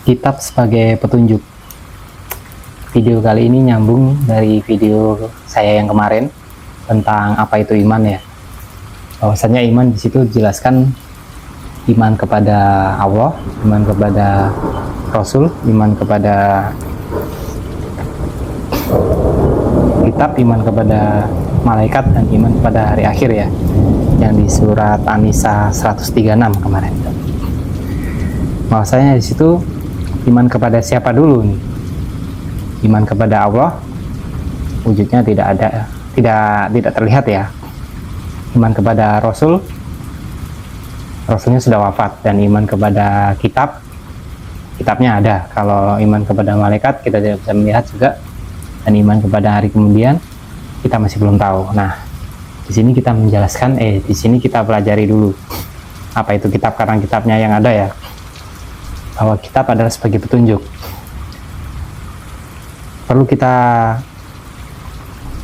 Kitab sebagai petunjuk. Video kali ini nyambung dari video saya yang kemarin tentang apa itu iman ya. Bahwasanya iman di situ dijelaskan iman kepada Allah, iman kepada Rasul, iman kepada kitab, iman kepada malaikat, dan iman kepada hari akhir ya. Yang di surat An-Nisa 136 kemarin. Bahwasanya di situ iman kepada siapa dulu nih? Iman kepada Allah wujudnya tidak terlihat ya. Iman kepada Rasul, Rasulnya sudah wafat, dan iman kepada kitab, kitabnya ada. Kalau iman kepada malaikat kita tidak bisa melihat juga, dan iman kepada hari kemudian kita masih belum tahu. Nah, di sini kita menjelaskan, di sini kita pelajari dulu apa itu kitab, karena kitabnya yang ada ya. Bahwa kitab adalah sebagai petunjuk. Perlu kita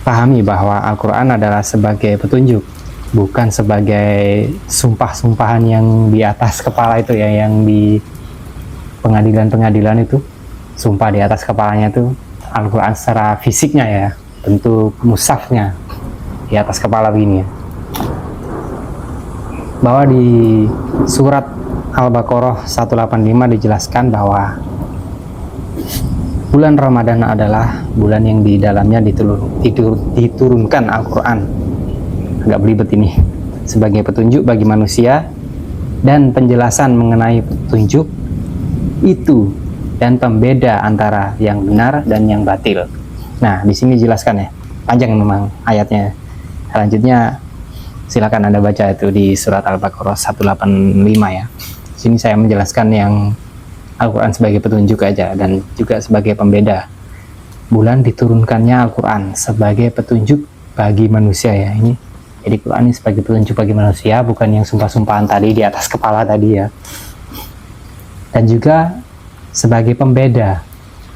pahami bahwa Al-Quran adalah sebagai petunjuk, bukan sebagai sumpah-sumpahan yang di atas kepala itu ya, yang di pengadilan-pengadilan itu, sumpah di atas kepalanya itu Al-Quran secara fisiknya ya, bentuk mushafnya di atas kepala begini ya. Bahwa di surat Al-Baqarah 185 dijelaskan bahwa bulan Ramadan adalah bulan yang di dalamnya diturunkan Al-Quran. Agak belibet ini. Sebagai petunjuk bagi manusia dan penjelasan mengenai petunjuk itu dan pembeda antara yang benar dan yang batil. Nah, di sini dijelaskan ya. Panjang memang ayatnya. Selanjutnya silakan Anda baca itu di surat Al-Baqarah 185 ya. Sini saya menjelaskan yang Al-Quran sebagai petunjuk aja, dan juga sebagai pembeda. Bulan diturunkannya Al-Quran sebagai petunjuk bagi manusia ya. Ini jadi Quran ini sebagai petunjuk bagi manusia, bukan yang sumpah-sumpahan tadi di atas kepala tadi ya. Dan juga sebagai pembeda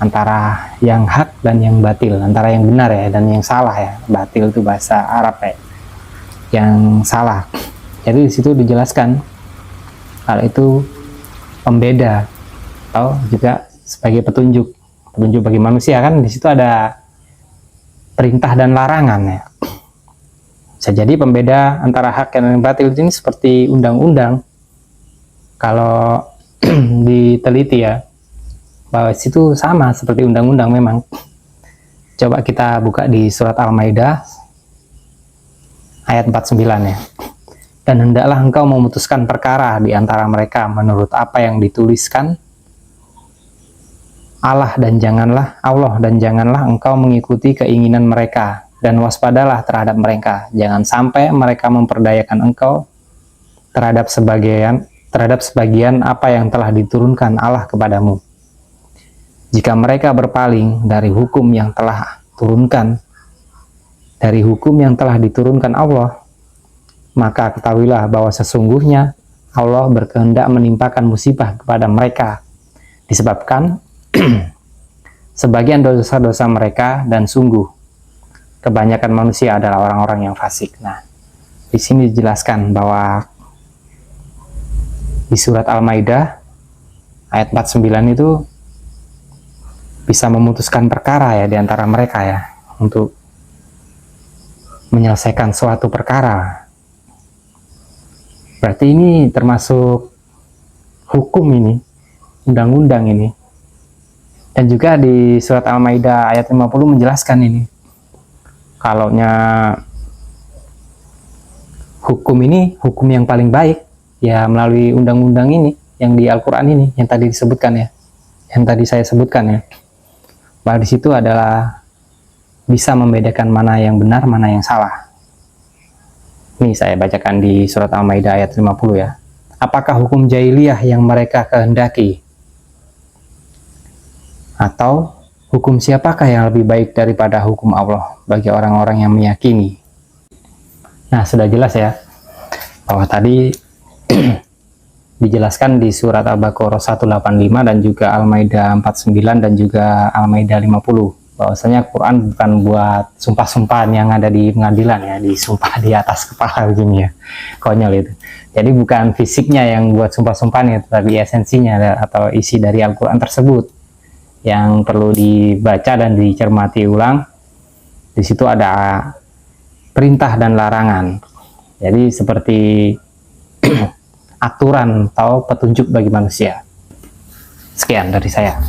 antara yang hak dan yang batil, antara yang benar ya dan yang salah ya. Batil itu bahasa Arab ya, yang salah. Jadi di situ dijelaskan hal itu pembeda, atau juga sebagai petunjuk bagi manusia. Kan di situ ada perintah dan larangan ya. Bisa jadi pembeda antara hak dan yang batil ini seperti undang-undang. Kalau diteliti ya, bahwa situ sama seperti undang-undang memang. Coba kita buka di surat Al-Maidah ayat 49 ya. Dan hendaklah engkau memutuskan perkara di antara mereka menurut apa yang dituliskan Allah, dan janganlah engkau mengikuti keinginan mereka, dan waspadalah terhadap mereka. Jangan sampai mereka memperdayakan engkau terhadap sebagian apa yang telah diturunkan Allah kepadamu. Jika mereka berpaling dari hukum yang telah diturunkan Allah, maka ketahuilah bahwa sesungguhnya Allah berkehendak menimpakan musibah kepada mereka disebabkan sebagian dosa-dosa mereka, dan sungguh kebanyakan manusia adalah orang-orang yang fasik. Nah, di sini dijelaskan bahwa di surat Al-Maidah ayat 49 itu bisa memutuskan perkara ya di antara mereka ya, untuk menyelesaikan suatu perkara. Berarti ini termasuk hukum ini, undang-undang ini. Dan juga di surat Al-Maidah ayat 50 menjelaskan ini. Kalaunya hukum ini, hukum yang paling baik, ya melalui undang-undang ini, yang di Al-Quran ini, yang tadi disebutkan ya. Yang tadi saya sebutkan ya. Bahwa di situ adalah bisa membedakan mana yang benar, mana yang salah. Ini saya bacakan di surat Al-Maidah ayat 50 ya. Apakah hukum jahiliyah yang mereka kehendaki? Atau hukum siapakah yang lebih baik daripada hukum Allah bagi orang-orang yang meyakini? Nah, sudah jelas ya, bahwa tadi dijelaskan di surat Al-Baqarah 185 dan juga Al-Maidah 49 dan juga Al-Maidah 50. bahwasanya Quran bukan buat sumpah-sumpahan yang ada di pengadilan ya, disumpah di atas kepala begini ya, konyol itu. Jadi bukan fisiknya yang buat sumpah-sumpahan ya, tapi esensinya atau isi dari Al-Quran tersebut yang perlu dibaca dan dicermati ulang. Di situ ada perintah dan larangan, jadi seperti aturan atau petunjuk bagi manusia. Sekian dari saya.